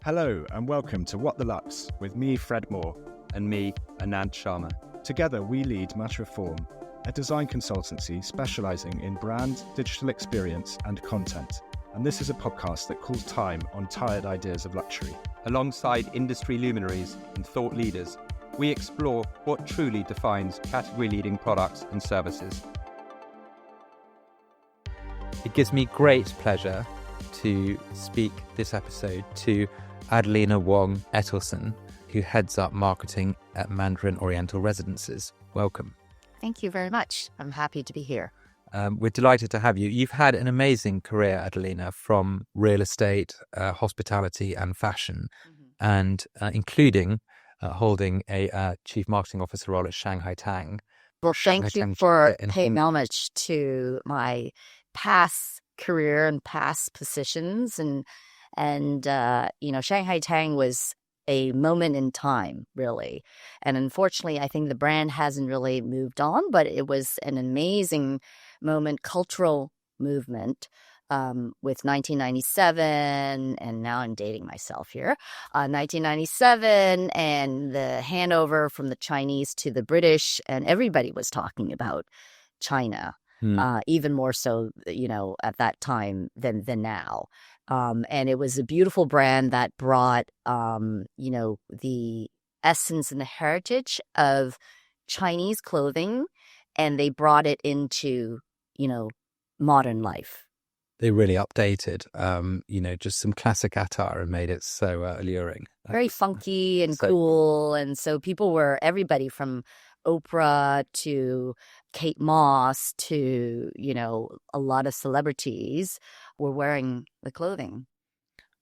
Hello and welcome to What the Lux with me, Fred Moore. And me, Anant Sharma. Together we lead Matterform, a design consultancy specialising in brand, digital experience and content. And this is a podcast that calls time on tired ideas of luxury. Alongside industry luminaries and thought leaders, we explore what truly defines category-leading products and services. It gives me great pleasure to speak this episode to Adelina Wong Ettelson, who heads up marketing at Mandarin Oriental Residences. Welcome. Thank you very much. I'm happy to be here. We're delighted to have you. You've had an amazing career, Adelina, from real estate, hospitality and fashion, and including holding a chief marketing officer role at Shanghai Tang. Well, thank you for paying homage to my past career and past positions. And Shanghai Tang was a moment in time, really. And unfortunately, I think the brand hasn't really moved on, but it was an amazing moment, cultural movement with 1997. And now I'm dating myself here. 1997 and the handover from the Chinese to the British, and everybody was talking about China. Even more so, at that time than now. And it was a beautiful brand that brought, the essence and the heritage of Chinese clothing, and they brought it into, modern life. They really updated, just some classic attire and made it so alluring. Very funky and cool. And so everybody from Oprah to Kate Moss to, a lot of celebrities were wearing the clothing.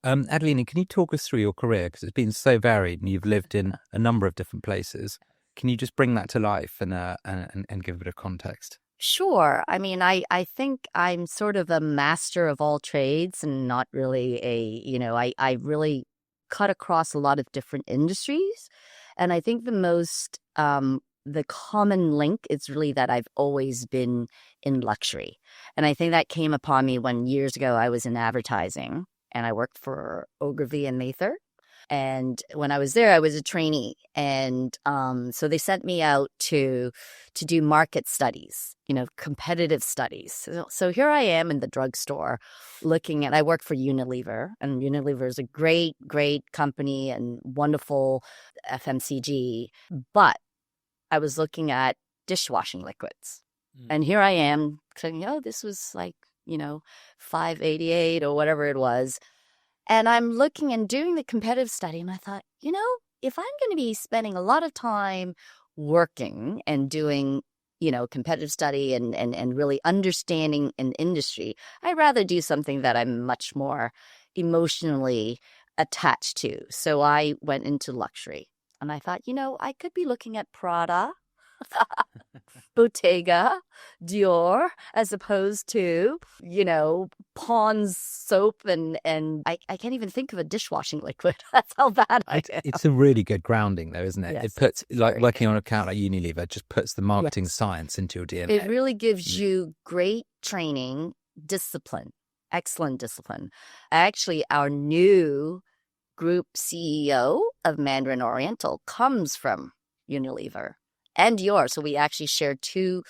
Adelina, can you talk us through your career? Because it's been so varied and you've lived in a number of different places. Can you just bring that to life and give a bit of context? Sure. I mean, I think I'm sort of a master of all trades and not really I really cut across a lot of different industries. And I think the common link is really that I've always been in luxury. And I think that came upon me when years ago I was in advertising and I worked for Ogilvy and Mather. And when I was there, I was a trainee. And so they sent me out to do market studies, competitive studies. So here I am in the drugstore I work for Unilever, and Unilever is a great, great company and wonderful FMCG. But I was looking at dishwashing liquids. And here I am saying, this was like, $5.88 or whatever it was. And I'm looking and doing the competitive study. And I thought, if I'm going to be spending a lot of time working and doing, competitive study and really understanding an industry, I'd rather do something that I'm much more emotionally attached to. So I went into luxury. And I thought, I could be looking at Prada, Bottega, Dior, as opposed to, Pond's soap and I can't even think of a dishwashing liquid. That's how bad I am. It's a really good grounding, though, isn't it? Yes, it puts, working on an account like Unilever, just puts the marketing science into your DNA. It really gives you great training, discipline, excellent discipline. Actually, our new group CEO of Mandarin Oriental comes from Unilever and Dior. So we actually share two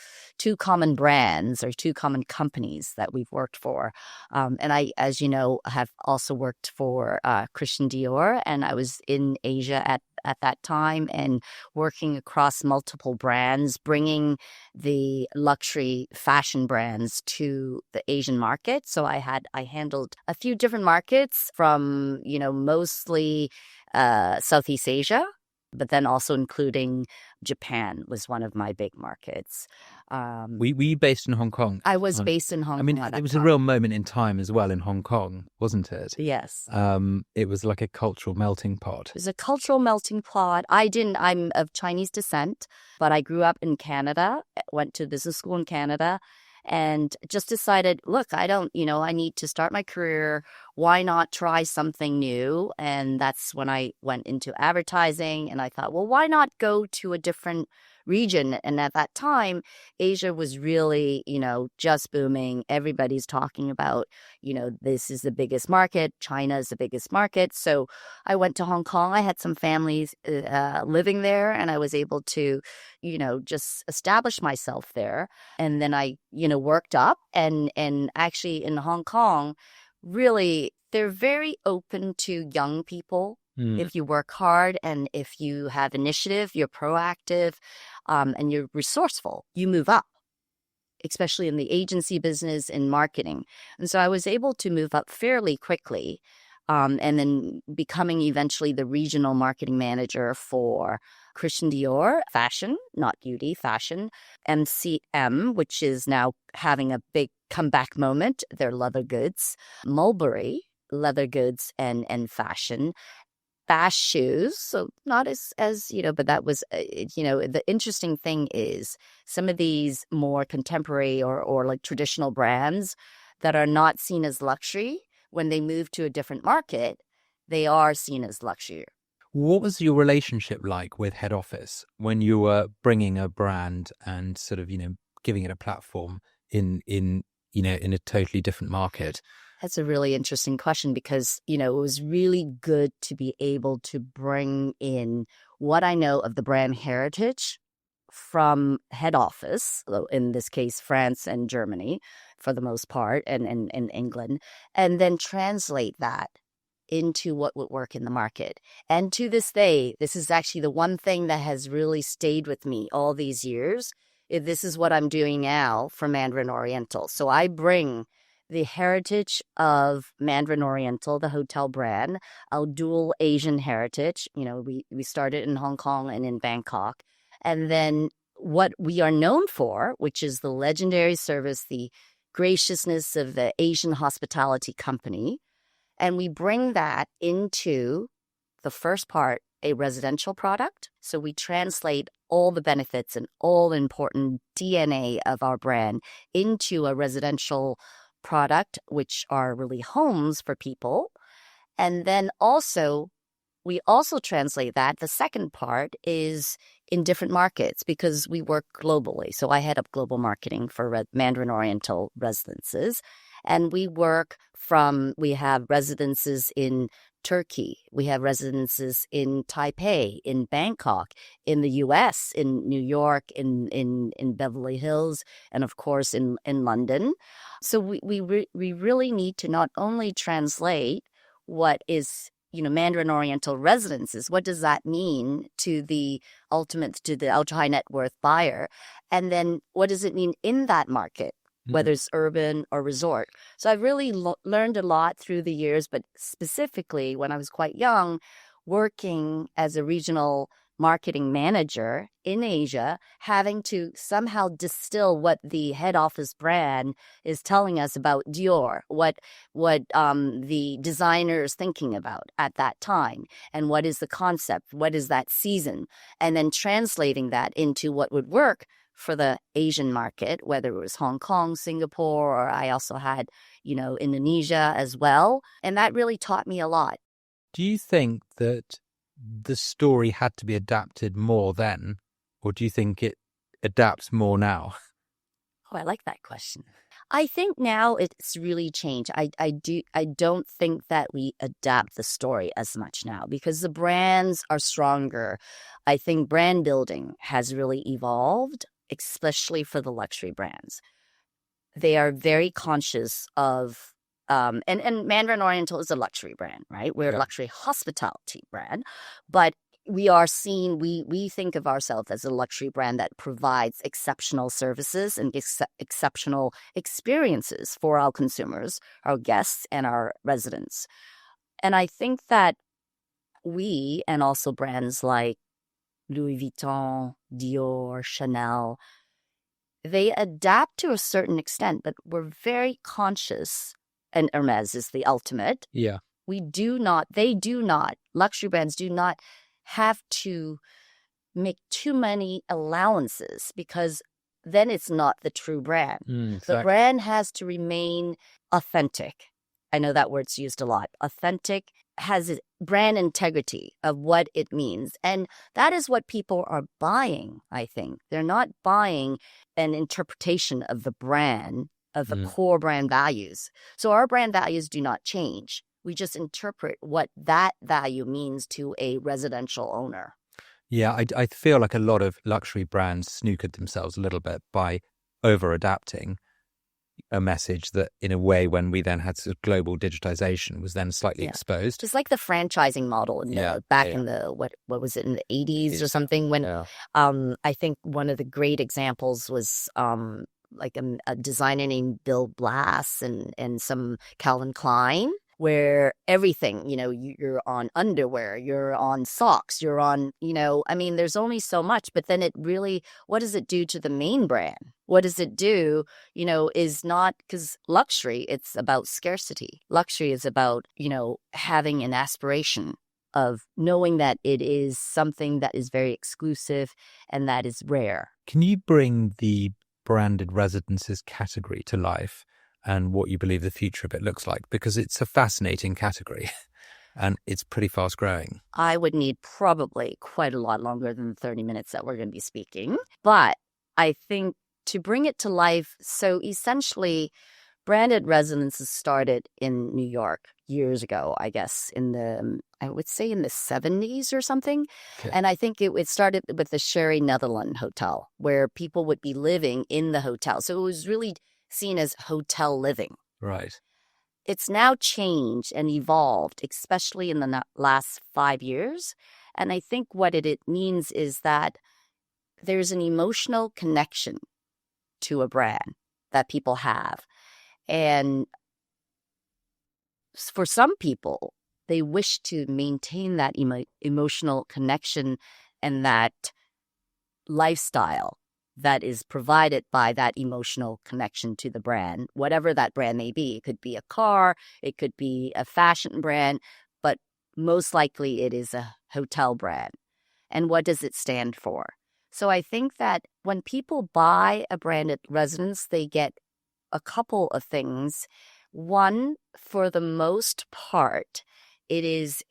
common brands or two common companies that we've worked for. And I, as you know, have also worked for Christian Dior, and I was in Asia at that time and working across multiple brands, bringing the luxury fashion brands to the Asian market. So I handled a few different markets from, mostly Southeast Asia, but then also including Japan was one of my big markets. Were you based in Hong Kong? I was based in Hong Kong. I mean, it was a real moment in time as well in Hong Kong, wasn't it? Yes. It was like a cultural melting pot. It was a cultural melting pot. I'm of Chinese descent, but I grew up in Canada, went to business school in Canada, and just decided, look, I need to start my career. Why not try something new? And that's when I went into advertising, and I thought, well, why not go to a different region. And at that time, Asia was really, just booming. Everybody's talking about, this is the biggest market. China is the biggest market. So I went to Hong Kong. I had some families living there, and I was able to, just establish myself there. And then I, worked up and actually in Hong Kong, really, they're very open to young people. If you work hard and if you have initiative, you're proactive, and you're resourceful, you move up, especially in the agency business and marketing. And so I was able to move up fairly quickly, and then becoming eventually the regional marketing manager for Christian Dior, fashion, not beauty, fashion, MCM, which is now having a big comeback moment. They're leather goods, Mulberry, leather goods and fashion. Bash shoes, so not as but that was the interesting thing is some of these more contemporary or like traditional brands that are not seen as luxury, when they move to a different market, they are seen as luxury. What was your relationship like with head office when you were bringing a brand and sort of giving it a platform in a totally different market? That's a really interesting question because, it was really good to be able to bring in what I know of the brand heritage from head office, in this case, France and Germany for the most part, and England, and then translate that into what would work in the market. And to this day, this is actually the one thing that has really stayed with me all these years. This is what I'm doing now for Mandarin Oriental. So I bring the heritage of Mandarin Oriental, the hotel brand, our dual Asian heritage. We started in Hong Kong and in Bangkok. And then what we are known for, which is the legendary service, the graciousness of the Asian hospitality company. And we bring that into the first part, a residential product. So we translate all the benefits and all the important DNA of our brand into a residential product, which are really homes for people. And then we also translate that. The second part is in different markets because we work globally. So I head up global marketing for Mandarin Oriental residences. And we have residences in Turkey. We have residences in Taipei, in Bangkok, in the US, in New York, in Beverly Hills, and of course in London. So we really need to not only translate what is Mandarin Oriental residences, what does that mean to the ultra high net worth buyer, and then what does it mean in that market, whether it's urban or resort. So I've really learned a lot through the years, but specifically when I was quite young, working as a regional marketing manager in Asia, having to somehow distill what the head office brand is telling us about Dior, what the designer is thinking about at that time, and what is the concept, what is that season, and then translating that into what would work for the Asian market, whether it was Hong Kong, Singapore, or I also had, Indonesia as well. And that really taught me a lot. Do you think that the story had to be adapted more then, or do you think it adapts more now? Oh, I like that question. I think now it's really changed. I don't think that we adapt the story as much now because the brands are stronger. I think brand building has really evolved, especially for the luxury brands. They are very conscious of, and Mandarin Oriental is a luxury brand, right? We're a luxury hospitality brand, but we are seen, we think of ourselves as a luxury brand that provides exceptional services and exceptional experiences for our consumers, our guests, and our residents. And I think that we, and also brands like Louis Vuitton, Dior, Chanel, they adapt to a certain extent, but we're very conscious, and Hermes is the ultimate. Yeah. Luxury brands do not have to make too many allowances because then it's not the true brand. Exactly. The brand has to remain authentic. I know that word's used a lot. Authentic has a brand integrity of what it means. And that is what people are buying, I think. They're not buying an interpretation of the brand, of the core brand values. So our brand values do not change. We just interpret what that value means to a residential owner. Yeah, I feel like a lot of luxury brands snookered themselves a little bit by over-adapting a message that, in a way, when we then had sort of global digitization, was then slightly exposed. It's like the franchising model in in the what was it, in the 80s or something, when I think one of the great examples was like a designer named Bill Blass and some Calvin Klein, where everything, you're on underwear, you're on socks, you're on, I mean, there's only so much, but then it really, what does it do to the main brand? What does it do, is not, because luxury, it's about scarcity. Luxury is about, having an aspiration of knowing that it is something that is very exclusive and that is rare. Can you bring the branded residences category to life and what you believe the future of it looks like? Because it's a fascinating category and it's pretty fast growing. I would need probably quite a lot longer than the 30 minutes that we're going to be speaking. But I think to bring it to life, so essentially branded residences started in New York years ago, I guess, I would say in the 70s or something. Okay. And I think it started with the Sherry Netherland Hotel, where people would be living in the hotel. So it was really seen as hotel living. Right. It's now changed and evolved, especially in the last 5 years. And I think what it means is that there's an emotional connection to a brand that people have. And for some people, they wish to maintain that emotional connection and that lifestyle that is provided by that emotional connection to the brand, whatever that brand may be. It could be a car, it could be a fashion brand, but most likely it is a hotel brand. And what does it stand for? So I think that when people buy a branded residence, they get a couple of things. One, for the most part, it is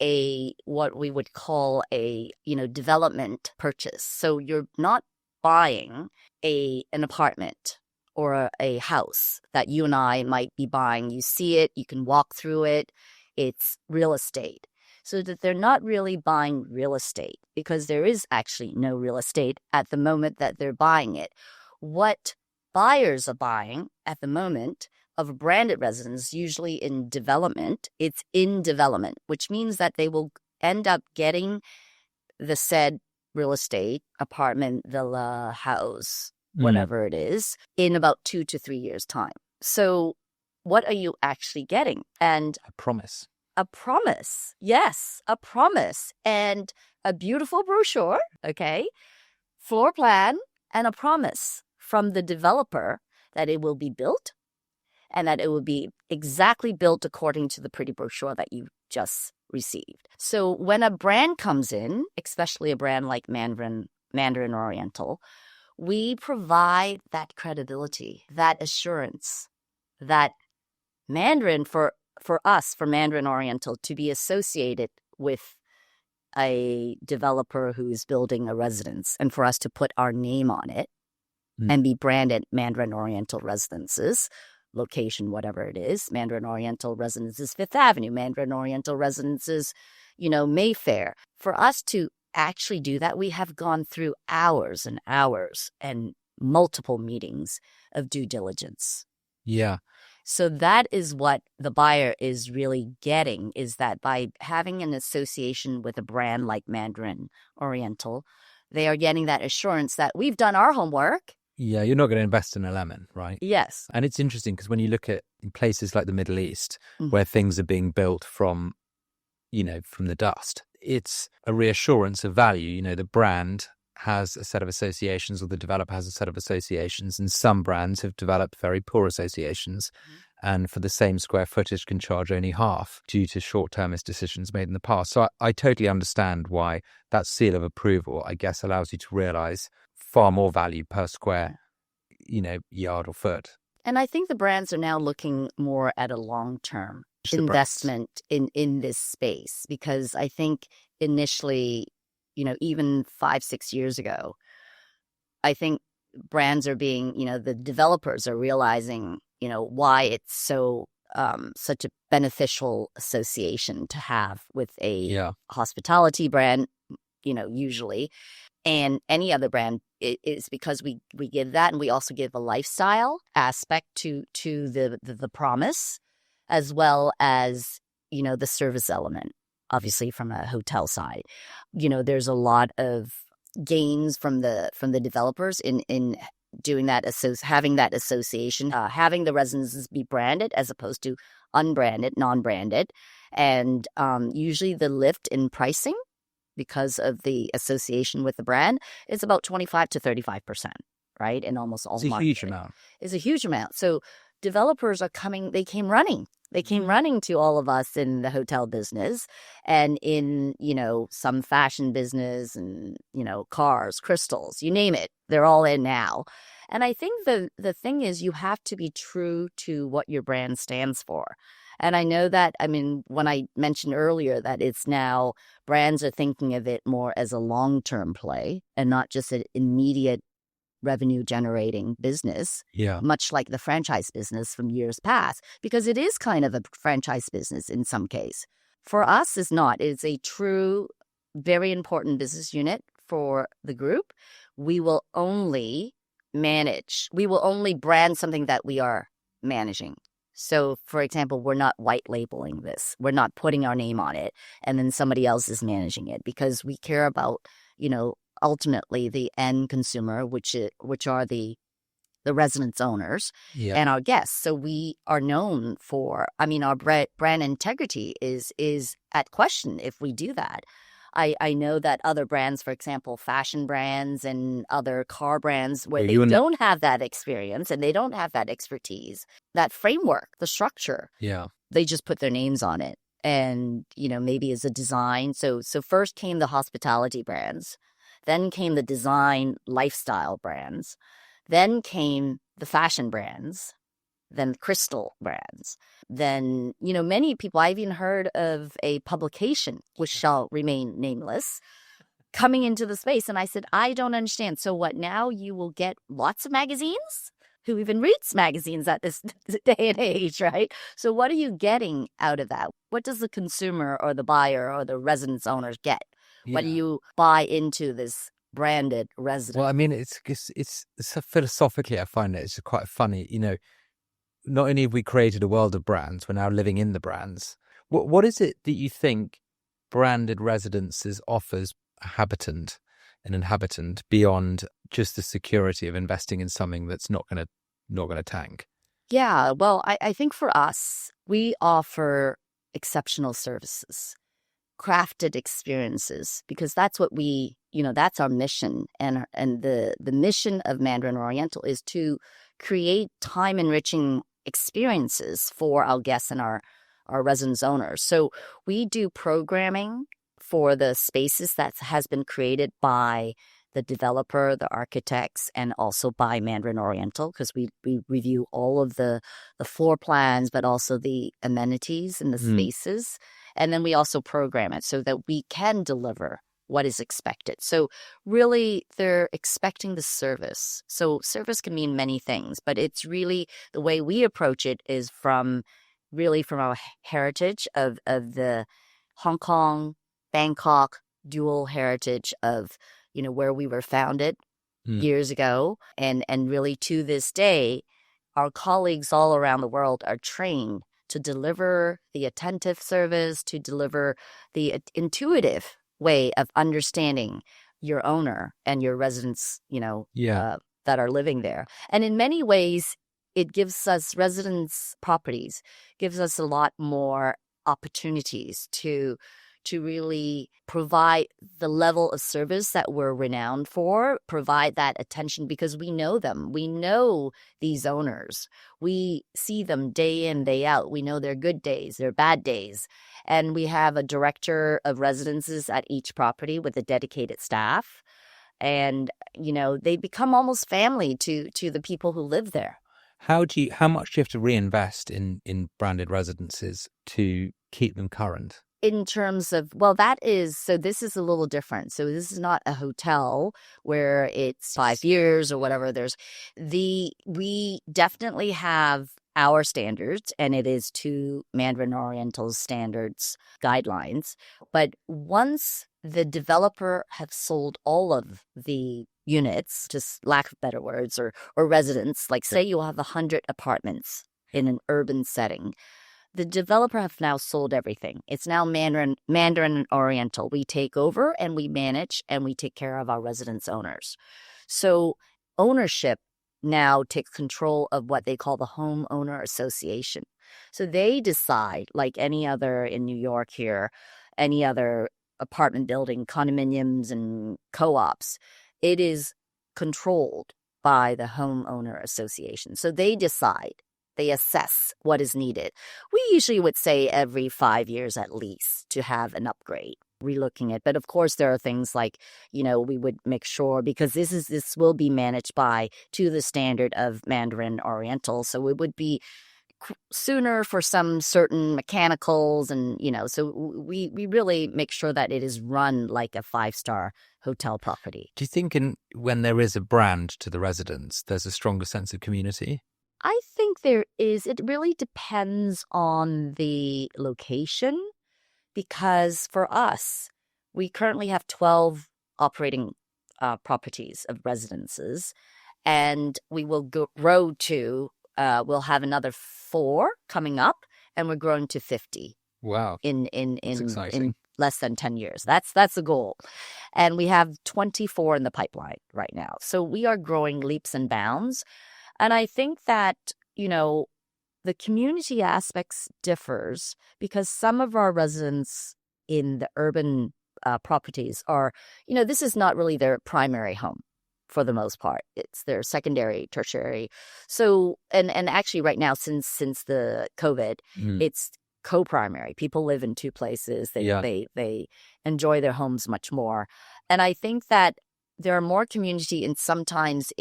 what we would call a development purchase. So you're not buying an apartment or a house that you and I might be buying. You see it, you can walk through it. It's real estate. So that they're not really buying real estate, because there is actually no real estate at the moment that they're buying it. What buyers are buying at the moment of a branded residence, usually in development, it's in development, which means that they will end up getting the said real estate, apartment, villa, house, whatever it is, in about 2 to 3 years' time. So what are you actually getting? And a promise. A promise. Yes, a promise. And a beautiful brochure, okay, floor plan, and a promise from the developer that it will be built and that it will be exactly built according to the pretty brochure that you just received. So when a brand comes in, especially a brand like Mandarin Oriental, we provide that credibility, that assurance, that Mandarin for us, for Mandarin Oriental, to be associated with a developer who is building a residence and for us to put our name on it and be branded Mandarin Oriental Residences, location, whatever it is, Mandarin Oriental Residences, Fifth Avenue, Mandarin Oriental Residences, Mayfair. For us to actually do that, we have gone through hours and hours and multiple meetings of due diligence. Yeah. So that is what the buyer is really getting, is that by having an association with a brand like Mandarin Oriental, they are getting that assurance that we've done our homework. Yeah, you're not going to invest in a lemon, right? Yes. And it's interesting because when you look at places like the Middle East, where things are being built from the dust, it's a reassurance of value. The brand has a set of associations, or the developer has a set of associations, and some brands have developed very poor associations and for the same square footage can charge only half due to short-termist decisions made in the past. So I totally understand why that seal of approval, I guess, allows you to realize far more value per square, yard or foot. And I think the brands are now looking more at a long-term investment in this space, because I think initially, even 5-6 years ago, I think brands are being, the developers are realizing, why it's such a beneficial association to have with a hospitality brand, usually, and any other brand. It is because we give that, and we also give a lifestyle aspect to the promise, as well as, the service element, obviously from a hotel side. There's a lot of gains from the developers in doing that, having that association, having the residences be branded as opposed to unbranded, non-branded, and usually the lift in pricing because of the association with the brand is about 25 to 35%, right? In almost all markets. It's a huge amount. It's a huge amount. So developers are coming, they came running. They came running to all of us in the hotel business and in, some fashion business and, cars, crystals, you name it. They're all in now. And I think the thing is, you have to be true to what your brand stands for. And I know that, when I mentioned earlier that it's now brands are thinking of it more as a long-term play and not just an immediate revenue generating business, much like the franchise business from years past, because it is kind of a franchise business in some case. For us, it's not. It's a true, very important business unit for the group. We will only brand something that we are managing. So, for example, we're not white labeling this. We're not putting our name on it and then somebody else is managing it, because we care about, ultimately the end consumer, which are the residence owners and our guests. So we are known for, our brand integrity is at question if we do that. I know that other brands, for example, fashion brands and other car brands, where they don't have that experience and they don't have that expertise, that framework, the structure, they just put their names on it. And, maybe as a design. So first came the hospitality brands, then came the design lifestyle brands, then came the fashion brands, then crystal brands. Then, many people, I've even heard of a publication, which shall remain nameless, coming into the space. And I said, I don't understand. So what, now you will get lots of magazines? Who even reads magazines at this day and age, right? So what are you getting out of that? What does the consumer or the buyer or the residence owners get? When you buy into this branded residence? Well, it's philosophically, I find it's quite funny. Not only have we created a world of brands, we're now living in the brands. What is it that you think branded residences offers an inhabitant beyond just the security of investing in something that's not going to tank? Yeah, well, I think for us, we offer exceptional services, crafted experiences, because that's what that's our mission. And the mission of Mandarin Oriental is to create time-enriching experiences for our guests and our residence owners. So we do programming for the spaces that has been created by the developer, the architects, and also by Mandarin Oriental, because we review all of the floor plans, but also the amenities in the spaces. And then we also program it so that we can deliver what is expected. So really, they're expecting the service. So service can mean many things, but it's really the way we approach it is from our heritage of the Hong Kong, Bangkok dual heritage of, where we were founded years ago. And really to this day, our colleagues all around the world are trained to deliver the attentive service, to deliver the intuitive way of understanding your owner and your residents, that are living there. And in many ways, it gives us residence properties, gives us a lot more opportunities to really provide the level of service that we're renowned for, provide that attention, because we know them. We know these owners. We see them day in, day out. We know their good days, their bad days. And we have a director of residences at each property with a dedicated staff. And, they become almost family to the people who live there. How much do you have to reinvest in branded residences to keep them current? In terms of, so this is a little different. So this is not a hotel where it's 5 years or whatever. We definitely have our standards, and it is to Mandarin Oriental standards guidelines. But once the developer have sold all of the units, just lack of better words, or residents, like say you have 100 apartments in an urban setting, the developer have now sold everything. It's now Mandarin Oriental. We take over and we manage and we take care of our residence owners. So ownership now takes control of what they call the homeowner association. So they decide, like any other in New York here, any other apartment building, condominiums and co-ops, it is controlled by the homeowner association. So they decide. They assess what is needed. We usually would say every 5 years at least to have an upgrade, relooking it. But of course, there are things like, we would make sure, because this will be managed to the standard of Mandarin Oriental. So it would be sooner for some certain mechanicals and, so we really make sure that it is run like a 5-star hotel property. Do you think when there is a brand to the residence, there's a stronger sense of community? I think there is. It really depends on the location, because for us, we currently have 12 operating properties of residences, and we will grow to, we'll have another 4 coming up, and we're growing to 50. Wow. In exciting. less than 10 years. That's the goal. And we have 24 in the pipeline right now. So we are growing leaps and bounds. And I think that, the community aspects differs, because some of our residents in the urban properties are, this is not really their primary home for the most part. It's their secondary, tertiary. So, and actually right now, since the COVID, it's co-primary. People live in 2 places. They enjoy their homes much more. And I think that there are more community sometimes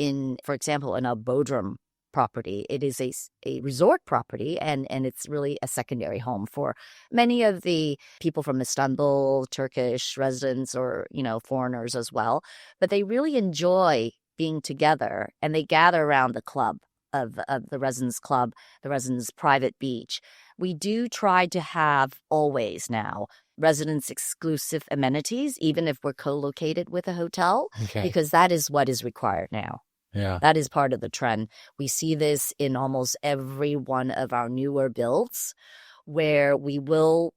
for example, in a Bodrum property. It is a resort property, and it's really a secondary home for many of the people from Istanbul, Turkish residents, or, foreigners as well. But they really enjoy being together, and they gather around the club of the residence club, the residence private beach. We do try to have always now residence exclusive amenities, even if we're co-located with a hotel, because that is what is required now. Yeah. That is part of the trend. We see this in almost every one of our newer builds, where we will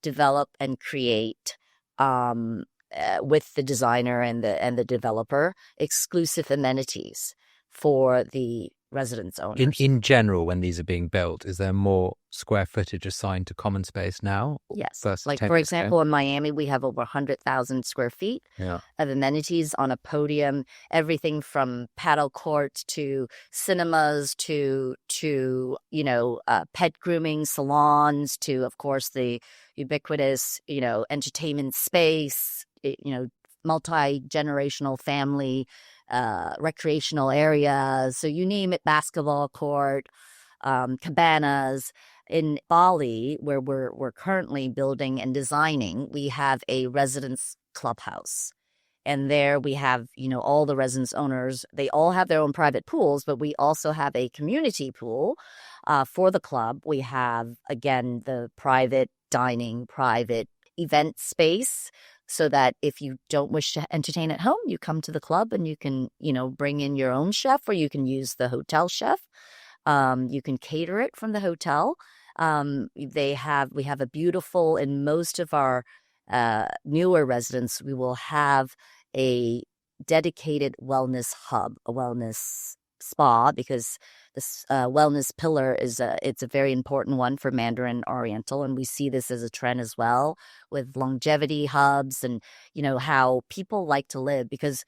develop and create with the designer and the developer exclusive amenities for the residence owners. In general, when these are being built, is there more square footage assigned to common space now? Yes. Like, for example, in Miami, we have over 100,000 square feet of amenities on a podium, everything from paddle courts to cinemas to pet grooming salons to, of course, the ubiquitous, entertainment space, multi-generational family recreational areas. So you name it, basketball court, cabanas. In Bali, where we're currently building and designing, we have a residence clubhouse. And there we have, all the residence owners, they all have their own private pools, but we also have a community pool for the club. We have, again, the private dining, private event space, so that if you don't wish to entertain at home, you come to the club and you can, bring in your own chef, or you can use the hotel chef. You can cater it from the hotel. We have a beautiful, in most of our newer residents, we will have a dedicated wellness hub, a wellness spa, because this wellness pillar it's a very important one for Mandarin Oriental, and we see this as a trend as well with longevity hubs and how people like to live. Because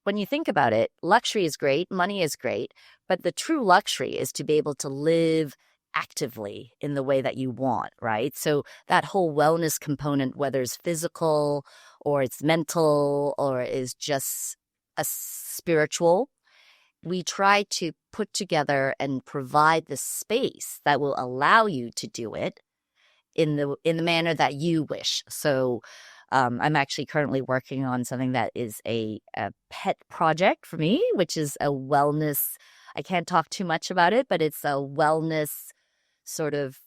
when you think about it, luxury is great, money is great, but the true luxury is to be able to live actively in the way that you want, right? So that whole wellness component, whether it's physical or it's mental or is just a spiritual, we try to put together and provide the space that will allow you to do it in the manner that you wish. So I'm actually currently working on something that is a pet project for me, which is a wellness. I can't talk too much about it, but it's a wellness sort of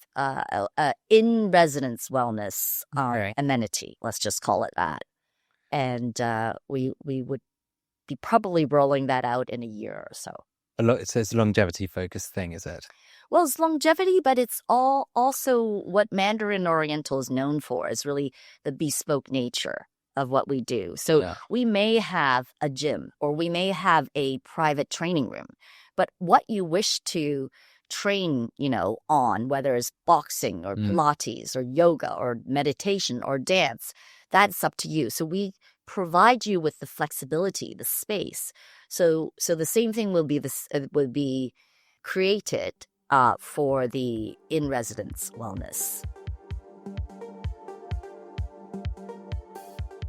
in residence wellness amenity. Let's just call it that. And we would be probably rolling that out in a year or so. It's a longevity focused thing, is it? Well, it's longevity, but it's also what Mandarin Oriental is known for, is really the bespoke nature of what we do. So we may have a gym or we may have a private training room, but what you wish to train, on, whether it's boxing or Pilates or yoga or meditation or dance, that's up to you. So we provide you with the flexibility, the space. So the same thing will be created for the in-residence wellness.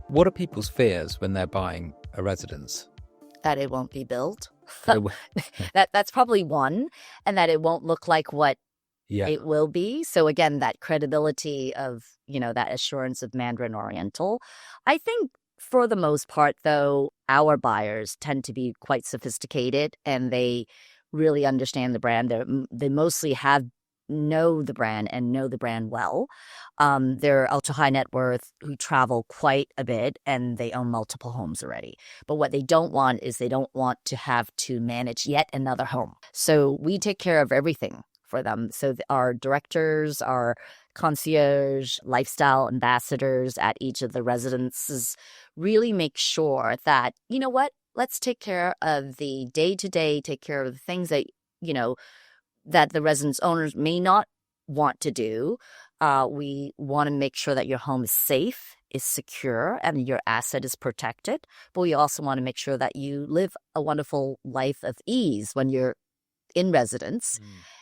What are people's fears when they're buying a residence? That it won't be built. That's probably one, and that it won't look like what it will be. So again, that credibility of, that assurance of Mandarin Oriental. I think for the most part, though, our buyers tend to be quite sophisticated and they really understand the brand. They mostly know the brand and know the brand well. They're ultra high net worth who travel quite a bit and they own multiple homes already. But what they don't want is they don't want to have to manage yet another home. So we take care of everything for them. So our directors, our concierge, lifestyle ambassadors at each of the residences really make sure that, let's take care of the day-to-day, take care of the things that, that the residence owners may not want to do. We want to make sure that your home is safe, is secure, and your asset is protected. But we also want to make sure that you live a wonderful life of ease when you're in residence.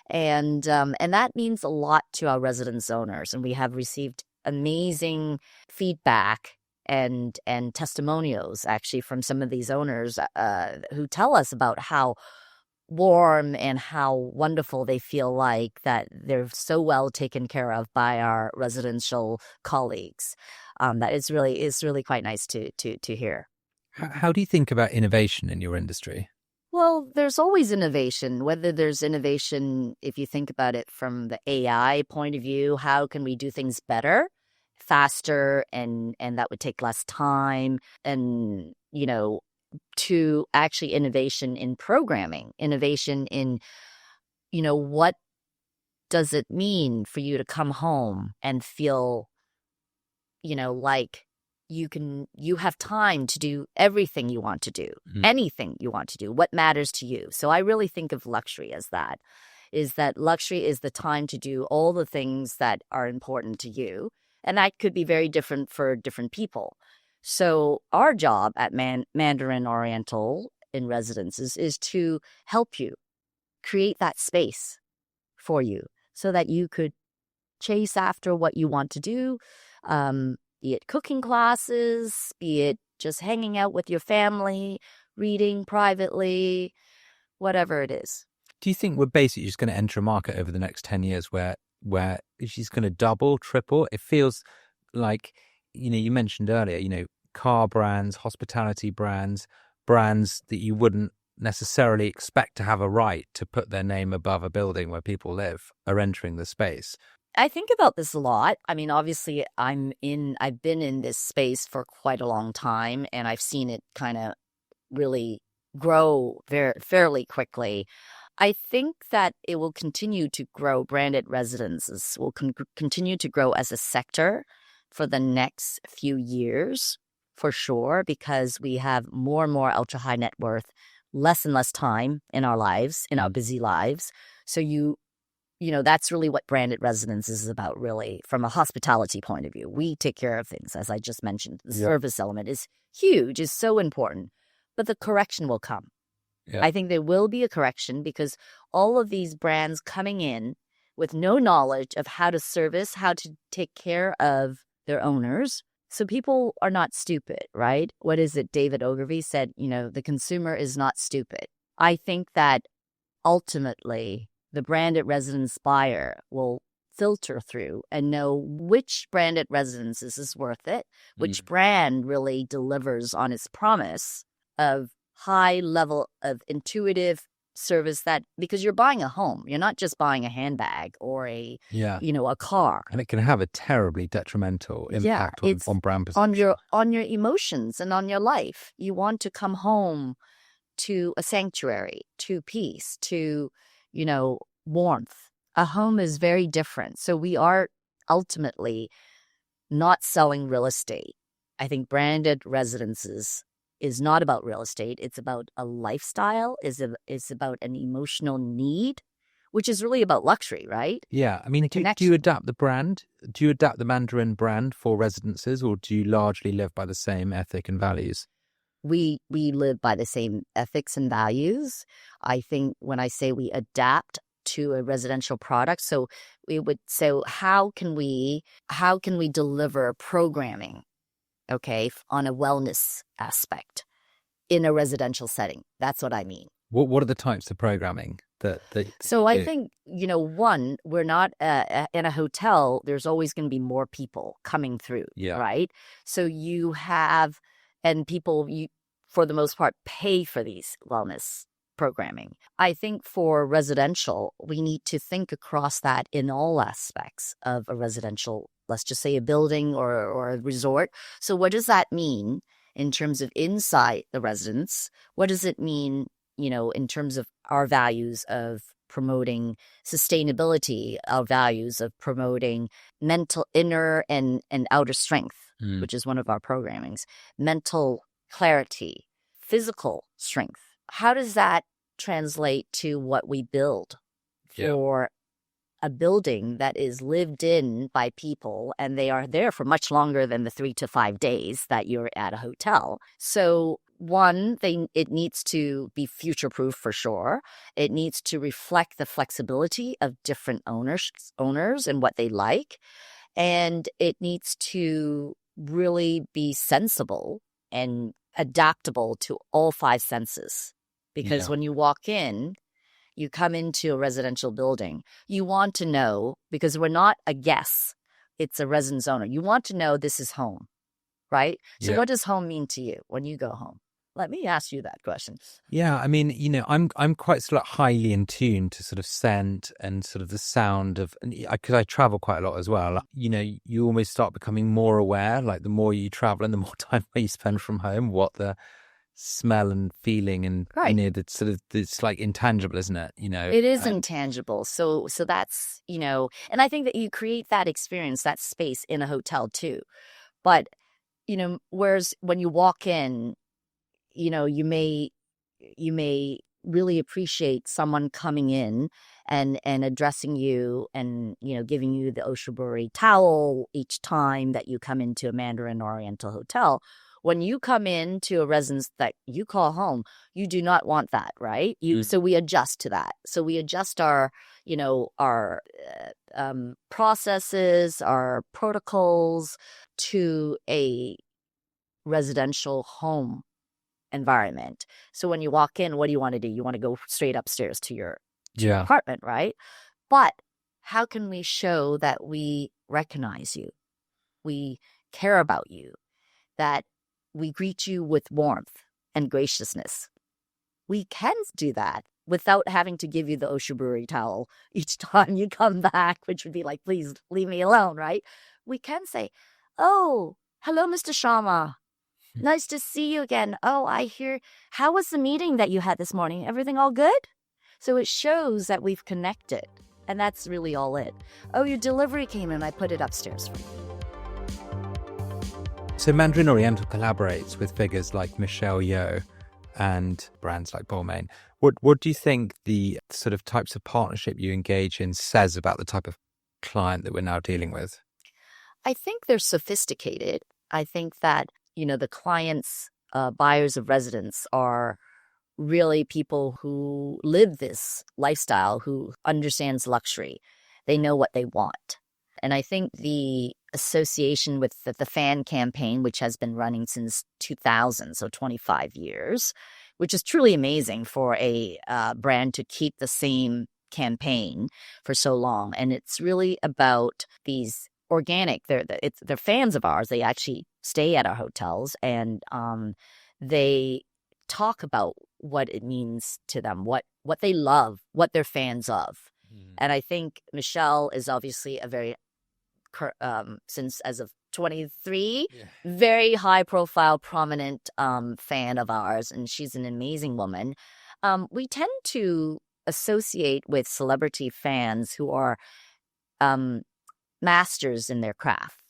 And that means a lot to our residence owners. And we have received amazing feedback and testimonials actually from some of these owners who tell us about how warm and how wonderful they feel like that they're so well taken care of by our residential colleagues. That is really quite nice to hear. How do you think about innovation in your industry? Well, there's always innovation, whether there's innovation, if you think about it from the AI point of view, how can we do things better, faster, and that would take less time, and, to actually innovation in programming, innovation in, what does it mean for you to come home and feel, like you have time to do everything you want to do, anything you want to do, what matters to you. So I really think of luxury as that, is that luxury is the time to do all the things that are important to you. And that could be very different for different people. So our job at Mandarin Oriental in residences is to help you create that space for you so that you could chase after what you want to do, be it cooking classes, be it just hanging out with your family, reading privately, whatever it is. Do you think we're basically just going to enter a market over the next 10 years where she's going to double, triple? It feels like, you mentioned earlier, car brands, hospitality brands that you wouldn't necessarily expect to have a right to put their name above a building where people live are entering the space. I think about this a lot. I mean, obviously, I've been in this space for quite a long time, and I've seen it kind of really grow fairly quickly. I think that it will continue to grow. Branded residences will continue to grow as a sector for the next few years, for sure, because we have more and more ultra high net worth, less and less time in our lives, in our busy lives. So that's really what branded residence is about, really, from a hospitality point of view. We take care of things, as I just mentioned. The service element is huge, is so important. But the correction will come. Yeah. I think there will be a correction because all of these brands coming in with no knowledge of how to service, how to take care of their owners. So people are not stupid, right? What is it? David Ogilvy said, the consumer is not stupid. I think that ultimately the branded residence buyer will filter through and know which branded residences is worth it, which brand really delivers on its promise of high level of intuitive service, that because you're buying a home, you're not just buying a handbag or a car. And it can have a terribly detrimental impact on brand perception. on your emotions and on your life. You want to come home to a sanctuary, to peace, to warmth. A home is very different. So we are ultimately not selling real estate. I think branded residences is not about real estate. It's about a lifestyle, is about an emotional need, which is really about luxury, right? Yeah. I mean, do you adapt the brand? Do you adapt the Mandarin brand for residences, or do you largely live by the same ethic and values? We live by the same ethics and values. I think when I say we adapt to a residential product, so we would say, how can we deliver programming, on a wellness aspect in a residential setting? That's what I mean. What are the types of programming that So I think, one, we're not in a hotel. There's always going to be more people coming through, right? So you have, and people, for the most part, pay for these wellness programming. I think for residential, we need to think across that in all aspects of a residential, let's just say a building or a resort. So what does that mean in terms of inside the residence? What does it mean, in terms of our values of promoting sustainability, our values of promoting mental inner and outer strength, which is one of our programmings, mental clarity, physical strength. How does that translate to what we build for a building that is lived in by people, and they are there for much longer than the 3 to 5 days that you're at a hotel? So one thing, it needs to be future-proof for sure. It needs to reflect the flexibility of different owners and what they like. And it needs to really be sensible and adaptable to all 5 senses. Because when you walk in, you come into a residential building, you want to know, because we're not a guest, it's a residence owner. You want to know this is home, right? So what does home mean to you when you go home? Let me ask you that question. Yeah, I mean, I'm quite sort of highly in tune to sort of scent and sort of the sound of, because I travel quite a lot as well. You almost start becoming more aware, like the more you travel and the more time you spend from home, what the smell and feeling and it's like intangible, isn't it? It is intangible. So that's and I think that you create that experience, that space in a hotel too. But whereas when you walk in, you may really appreciate someone coming in and addressing you and giving you the Oshiburi towel each time that you come into a Mandarin Oriental hotel. When you come into a residence that you call home, you do not want that, right? So we adjust to that. So we adjust our processes, our protocols to a residential home environment. So when you walk in, what do you want to do? You want to go straight upstairs to your apartment, right? But how can we show that we recognize you, we care about you, that we greet you with warmth and graciousness? We can do that without having to give you the Oshiburi towel each time you come back, which would be like, please leave me alone, right? We can say, oh, hello, Mr. Sharma. Nice to see you again. Oh, I hear, how was the meeting that you had this morning? Everything all good? So it shows that we've connected. And that's really all it. Oh, your delivery came in. I put it upstairs for you. So Mandarin Oriental collaborates with figures like Michelle Yeoh and brands like Balmain. What do you think the sort of types of partnership you engage in says about the type of client that we're now dealing with? I think they're sophisticated. I think that the clients, buyers of residence, are really people who live this lifestyle, who understands luxury. They know what they want. And I think the association with the fan campaign, which has been running since 2000, so 25 years, which is truly amazing for a brand to keep the same campaign for so long. And it's really about these organic. They're fans of ours. They actually stay at our hotels, and they talk about what it means to them, what they love, what they're fans of. And I think Michelle is obviously a very since as of 23, very high profile, prominent fan of ours, and she's an amazing woman. We tend to associate with celebrity fans who are masters in their craft.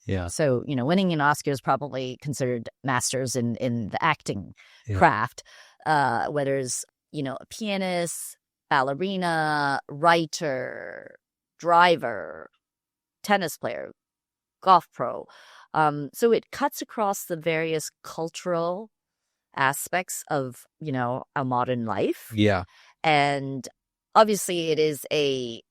Yeah. So, winning an Oscar is probably considered masters in the acting craft, whether it's, a pianist, ballerina, writer, driver, tennis player, golf pro. So it cuts across the various cultural aspects of, a modern life. Yeah. And obviously it is a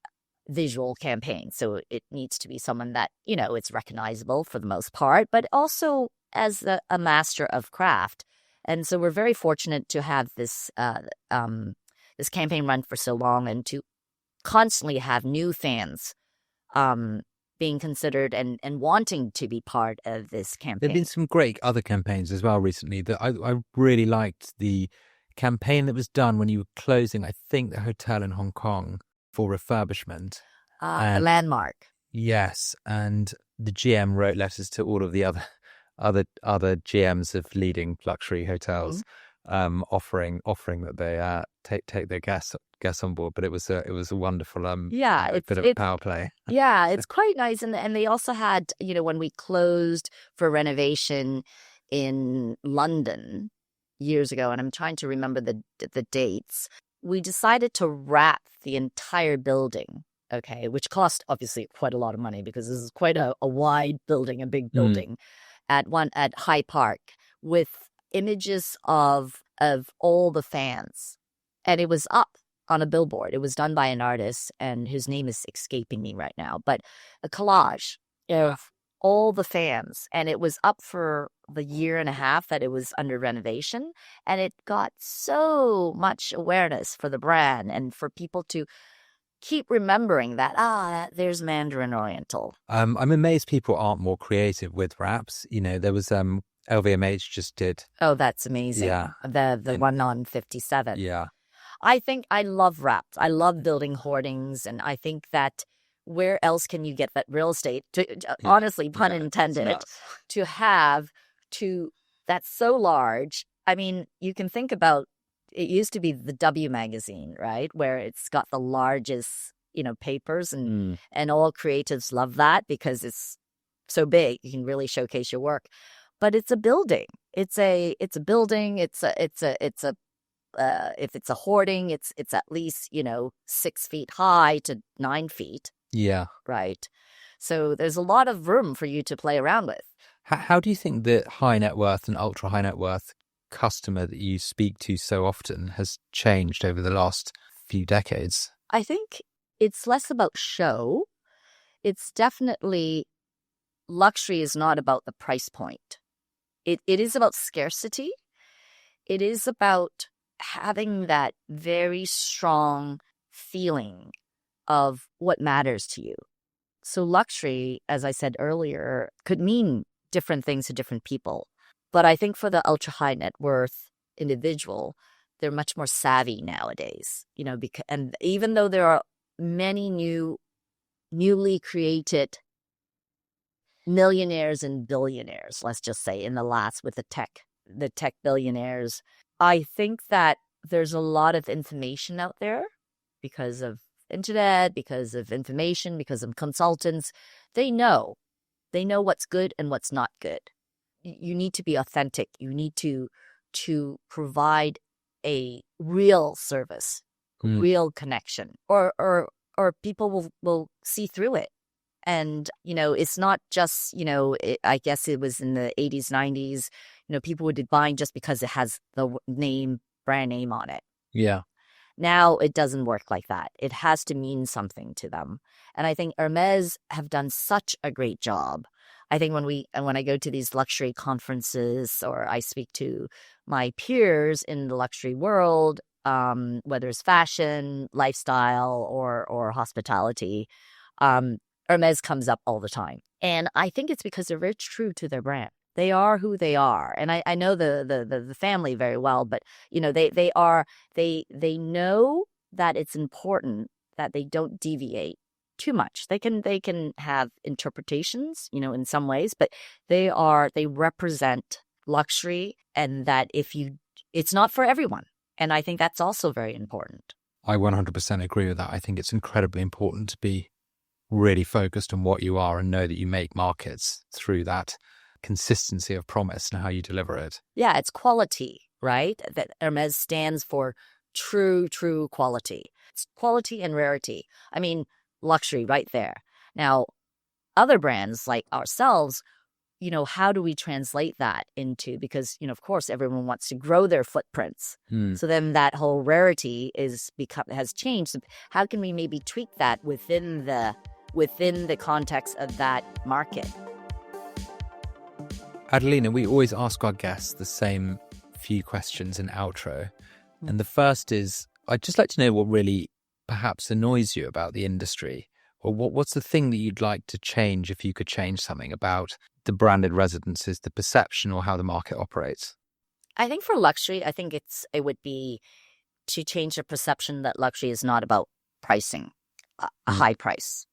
visual campaign. So it needs to be someone that, it's recognizable for the most part, but also as a master of craft. And so we're very fortunate to have this this campaign run for so long, and to constantly have new fans being considered and wanting to be part of this campaign. There have been some great other campaigns as well recently that I really liked. The campaign that was done when you were closing, I think, the hotel in Hong Kong for refurbishment. Landmark. Yes, and the GM wrote letters to all of the other GMs of leading luxury hotels, offering that they take their guests on board. But it was a wonderful bit of power play. Yeah, it's quite nice, and they also had, when we closed for renovation in London years ago, and I'm trying to remember the dates. We decided to wrap the entire building, which cost obviously quite a lot of money, because this is quite a wide building, a big building, at Hyde Park, with images of all the fans, and it was up on a billboard. It was done by an artist, and his name is escaping me right now, but a collage of all the fans, and it was up for the year and a half that it was under renovation, and it got so much awareness for the brand and for people to keep remembering that there's Mandarin Oriental. I'm amazed people aren't more creative with wraps. There was LVMH just did. Oh, that's amazing. Yeah. The one on 57. Yeah. I think I love wraps. I love building hoardings, and I think that where else can you get that real estate, honestly, pun intended, to have that's so large. I mean, you can think about, it used to be the W magazine, right? Where it's got the largest, papers, and all creatives love that because it's so big. You can really showcase your work. But it's a building. It's a building. If it's a hoarding, it's at least, 6 feet high to 9 feet. Yeah. Right. So there's a lot of room for you to play around with. How do you think the high net worth and ultra high net worth customer that you speak to so often has changed over the last few decades? I think it's less about show. It's definitely, luxury is not about the price point. It is about scarcity. It is about having that very strong feeling of what matters to you. So luxury, as I said earlier, could mean different things to different people. But I think for the ultra high net worth individual, they're much more savvy nowadays, and even though there are many newly created millionaires and billionaires, let's just say, in the last with the tech billionaires, I think that there's a lot of information out there because of internet, because of information, because of consultants. They know what's good and what's not good. You need to be authentic. You need to provide a real service, real connection, or people will see through it. And, it's not just, I guess it was in the 80s, 90s, people would be buying just because it has the brand name on it. Yeah. Now it doesn't work like that. It has to mean something to them. And I think Hermes have done such a great job I think when I go to these luxury conferences or I speak to my peers in the luxury world, whether it's fashion, lifestyle, or hospitality, Hermes comes up all the time. And I think it's because they're very true to their brand. They are who they are. And I know the family very well, but they know that it's important that they don't deviate too much. They can have interpretations, in some ways, but they represent luxury, and that it's not for everyone. And I think that's also very important. I 100% agree with that. I think it's incredibly important to be really focused on what you are and know that you make markets through that consistency of promise and how you deliver it. Yeah, it's quality, right? That Hermes stands for true quality. It's quality and rarity. I mean, luxury right there. Now, other brands like ourselves, how do we translate that into, because, of course, everyone wants to grow their footprints. So then that whole rarity has changed. How can we maybe tweak that within the context of that market? Adelina, we always ask our guests the same few questions in outro. And the first is, I'd just like to know what really perhaps annoys you about the industry, or what's the thing that you'd like to change if you could change something about the branded residences, the perception, or how the market operates? I think for luxury, I think it would be to change the perception that luxury is not about pricing, a high price.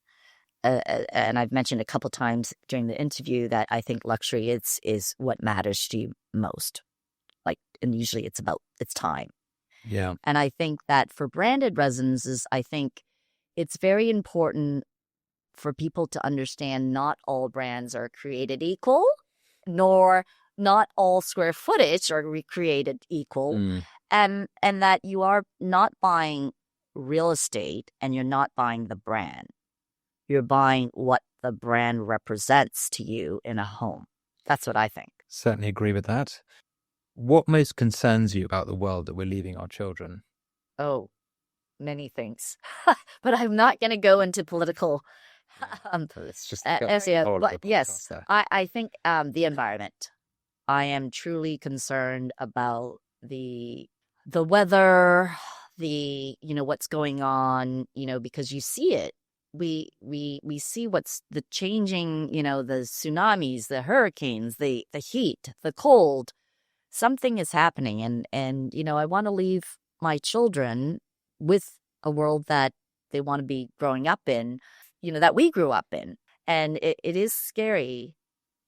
And I've mentioned a couple times during the interview that I think luxury is what matters to you most. And usually it's time. Yeah. And I think that for branded residences, I think it's very important for people to understand not all brands are created equal, nor not all square footage are recreated equal. And that you are not buying real estate and you're not buying the brand. You're buying what the brand represents to you in a home. That's what I think. Certainly agree with that. What most concerns you about the world that we're leaving our children? Oh, many things. But I'm not going to go into political It's just area. But yes, I think the environment. I am truly concerned about the weather, what's going on, because you see it. We see what's the changing, the tsunamis, the hurricanes, the heat, the cold. Something is happening, and I want to leave my children with a world that they want to be growing up in, that we grew up in. And it is scary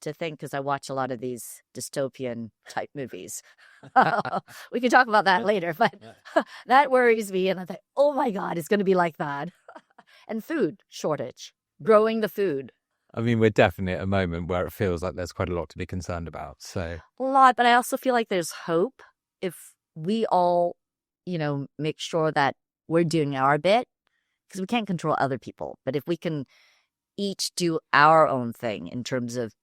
to think, because I watch a lot of these dystopian type movies. We can talk about that later, but that worries me. And I think, oh my God, it's going to be like that. And food shortage, growing the food. I mean, we're definitely at a moment where it feels like there's quite a lot to be concerned about. So a lot, but I also feel like there's hope if we all, make sure that we're doing our bit, because we can't control other people. But if we can each do our own thing in terms of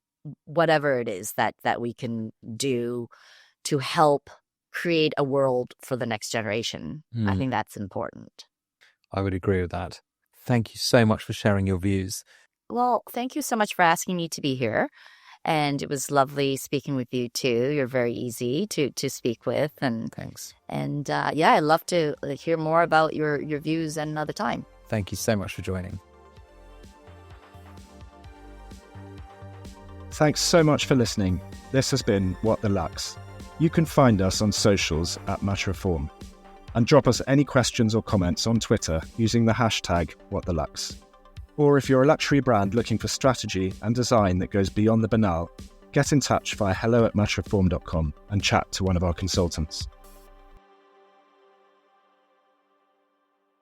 whatever it is that we can do to help create a world for the next generation, I think that's important. I would agree with that. Thank you so much for sharing your views. Well, thank you so much for asking me to be here. And it was lovely speaking with you too. You're very easy to speak with. And thanks. And I'd love to hear more about your views another time. Thank you so much for joining. Thanks so much for listening. This has been What the Lux. You can find us on socials at Matchreform, and drop us any questions or comments on Twitter using the hashtag #WhatTheLux. Or if you're a luxury brand looking for strategy and design that goes beyond the banal, get in touch via hello@matchreform.com and chat to one of our consultants.